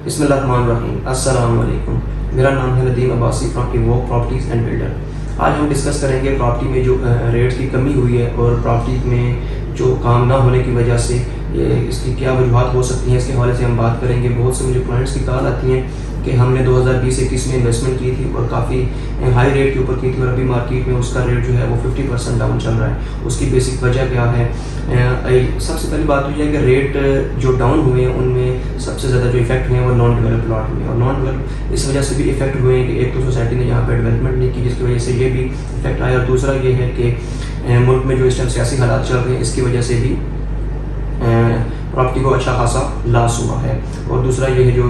बिस्मिल्लाहिर्रहमानिर्रहीम। अस्सलाम वालेकुम। मेरा नाम है Nadeem Abbasi from evoke properties and builder. आज हम डिस्कस करेंगे प्रॉपर्टी में जो रेट्स की कमी हुई है और प्रॉपर्टी में जो काम ना होने की वजह से इसकी क्या वजूहत हो सकती हैं, इसके हवाले से हम बात करेंगे। बहुत से मुझे क्लाइंट्स की कॉल आती हैं कि हमने 2020-21 में इन्वेस्टमेंट की थी और काफ़ी हाई रेट के ऊपर की थी और अभी मार्केट में उसका रेट जो है वो 50% डाउन चल रहा है। उसकी बेसिक वजह क्या है? सबसे पहली बात तो यह है कि रेट जो डाउन हुए हैं उनमें सबसे ज़्यादा जो इफेक्ट हुए हैं वो नॉन डेवलप प्लॉट हुए हैं, और नॉन डेवलप इस वजह से भी इफेक्ट हुए हैं कि एक तो सोसाइटी ने यहाँ पर डेवलपमेंट नहीं की, जिसकी वजह से ये भी इफेक्ट आया, और दूसरा ये है कि मुल्क में जो इस टाइम सियासी हालात चल रहे हैं इसकी वजह से भी प्रॉपर्टी को अच्छा खासा लॉस हुआ है। और दूसरा ये है जो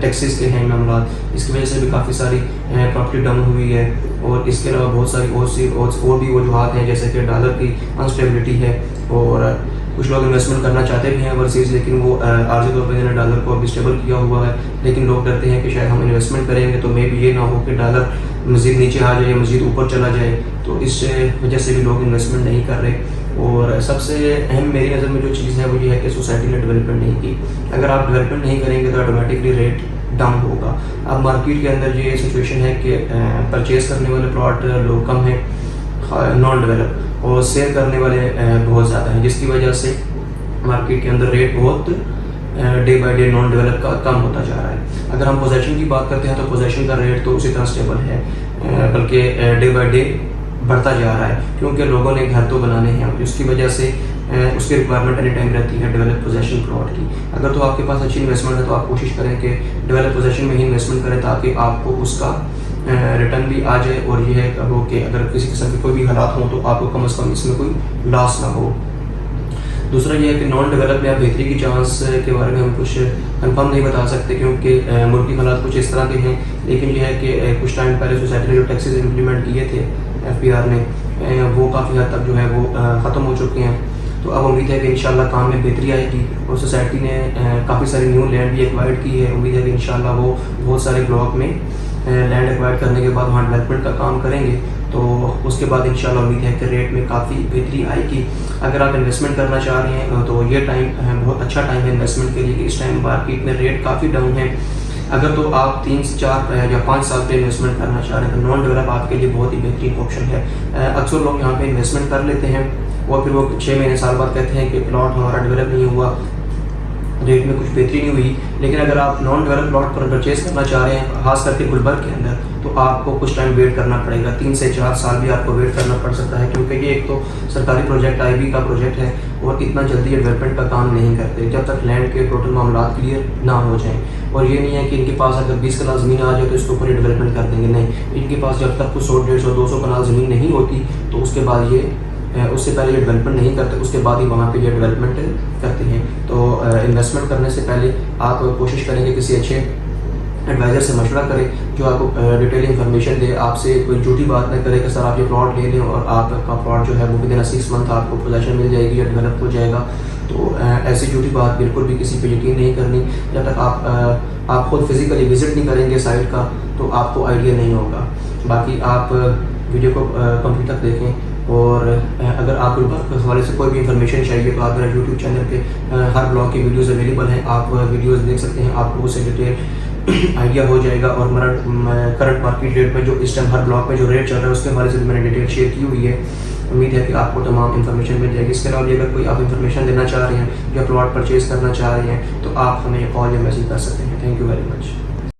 टैक्सेस के हैं मामला, इसकी वजह से भी काफ़ी सारी प्रॉपर्टी डाउन हुई है। और इसके अलावा बहुत सारी और भी वजूहत हैं, जैसे कि डॉलर की अनस्टेबिलिटी है और कुछ लोग इन्वेस्टमेंट करना चाहते भी हैं ओवरसीज़, लेकिन वो आर्जी तौर पर डॉलर को अभी स्टेबल किया हुआ है, लेकिन लोग डरते हैं कि शायद हम इन्वेस्टमेंट करेंगे तो मे भी ये ना हो कि डॉलर मज़ीद नीचे आ जाए या मज़ीद ऊपर चला जाए, तो इस वजह से भी लोग इन्वेस्टमेंट नहीं कर रहे। और सबसे अहम मेरी नज़र में जो चीज़ है वो ये है कि सोसाइटी ने डेवलपमेंट नहीं की। अगर आप डेवलपमेंट नहीं करेंगे तो ऑटोमेटिकली रेट डाउन होगा। अब मार्केट के अंदर ये सिचुएशन है कि परचेज़ करने वाले प्लॉट लोग कम हैं नॉन डेवलप, और सेल करने वाले बहुत ज़्यादा हैं, जिसकी वजह से मार्केट के अंदर रेट बहुत day by day non develop का कम होता जा रहा है। अगर हम पोजेशन की बात करते हैं तो पोजेशन का रेट तो उसी तरह स्टेबल है, बल्कि डे बाय डे बढ़ता जा रहा है, क्योंकि लोगों ने घर तो बनाने हैं, उसकी वजह से उसकी रिक्वायरमेंट एनी टाइम रहती है डेवलप पोजेशन प्लॉट की। अगर तो आपके पास अच्छी इन्वेस्टमेंट है तो आप कोशिश करें कि डेवलप पोजेशन में ही इन्वेस्टमेंट करें, ताकि आपको उसका रिटर्न भी आ जाए, और ये है वो कि अगर किसी किस्म के कोई भी हालात हों तो आपको कम अज़ कम इसमें कोई लॉस ना हो। दूसरा ये है कि नॉन डेवलप में बेहतरी की चांस के बारे में हम कुछ कंफर्म नहीं बता सकते, क्योंकि मुल्की हालात कुछ इस तरह के हैं। लेकिन यह है कि कुछ टाइम पहले सोसाइटी ने जो टैक्सेस इंप्लीमेंट किए थे FPR ने, वो काफ़ी हद तक जो है वो ख़त्म हो चुके हैं। तो अब उम्मीद है कि इंशाल्लाह काम में बेहतरी आएगी, और सोसाइटी ने काफ़ी सारी न्यू लैंड भी एक्वायर्ड की है। उम्मीद है कि इंशाल्लाह वो बहुत सारे ब्लॉक में लैंड एक्वायर करने के बाद वहाँ डेवलपमेंट का काम करेंगे, तो उसके बाद इंशाल्लाह उम्मीद है कि रेट में काफ़ी बेहतरी आएगी। अगर आप इन्वेस्टमेंट करना चाह रहे हैं तो ये टाइम बहुत अच्छा टाइम है इन्वेस्टमेंट के लिए, कि इस टाइम मार्केट में रेट काफ़ी डाउन है। अगर तो आप 3 से 4 या 5 साल पे इन्वेस्टमेंट करना चाह रहे हैं तो नॉन डेवलप आपके लिए बहुत ही बेहतरीन ऑप्शन है। अक्सर लोग यहाँ पे इन्वेस्टमेंट कर लेते हैं और फिर वो 6 महीने साल बाद कहते हैं कि प्लॉट हमारा डेवलप नहीं हुआ, रेट में कुछ बेहतरी नहीं हुई। लेकिन अगर आप नॉन डेवलप प्लॉट पर परचेज करना चाह रहे हैं, खास करके गुलबर्ग के अंदर, तो आपको कुछ टाइम वेट करना पड़ेगा। 3 से 4 साल भी आपको वेट करना पड़ सकता है, क्योंकि ये एक तो सरकारी प्रोजेक्ट IB का प्रोजेक्ट है और इतना जल्दी ये डेवलपमेंट का काम नहीं करते जब तक लैंड के टोटल मामला क्लियर ना हो जाएं। और ये नहीं है कि इनके पास अगर 20 कनाल ज़मीन आ जाए तो इसके ऊपर ये डेवलपमेंट कर देंगे, नहीं। इनके पास जब तक कुछ 100, 150, 200 कनाल ज़मीन नहीं होती तो उसके बाद ये उससे पहले ये डेवलपमेंट नहीं करते, उसके बाद ही वहाँ पे ये डेवलपमेंट करते हैं। तो इन्वेस्टमेंट करने से पहले आप कोशिश करेंगे किसी अच्छे एडवाइज़र से मशवरा करें जो आपको डिटेल इन्फॉर्मेशन दे, आपसे कोई झूठी बात न करे कि सर आप ये प्लॉट ले लें और आपका प्लॉट जो है वो विदिन 6 मंथ आपको पोजेशन मिल जाएगी या डेवलप हो जाएगा। तो ऐसी झूठी बात बिल्कुल भी किसी पे यकीन नहीं करनी। जब तक आप खुद फिज़िकली विज़िट नहीं करेंगे साइट का तो आपको आइडिया नहीं होगा। बाकी आप वीडियो को कंप्लीट तक देखें, और अगर आप के हवाले से कोई भी इन्फॉर्मेशन चाहिए तो आप मेरा यूट्यूब चैनल पे हर ब्लॉग की वीडियोस अवेलेबल हैं, आप वीडियोस देख सकते हैं, आपको उससे डिटेल आइडिया हो जाएगा। और करंट मार्केट रेट में जो इस टाइम हर ब्लॉक में जो रेट चल रहा है उसके हवाले से भी मैंने डिटेल शेयर की हुई है। उम्मीद है कि आपको तमाम इन्फॉर्मेशन मिल जाएगी। इसके अलावा अगर कोई आप इन्फॉर्मेशन देना चाह रहे हैं या प्लॉट परचेज़ करना चाह रहे हैं तो आप हमें कॉल या मैसेज कर सकते हैं। Thank you very much.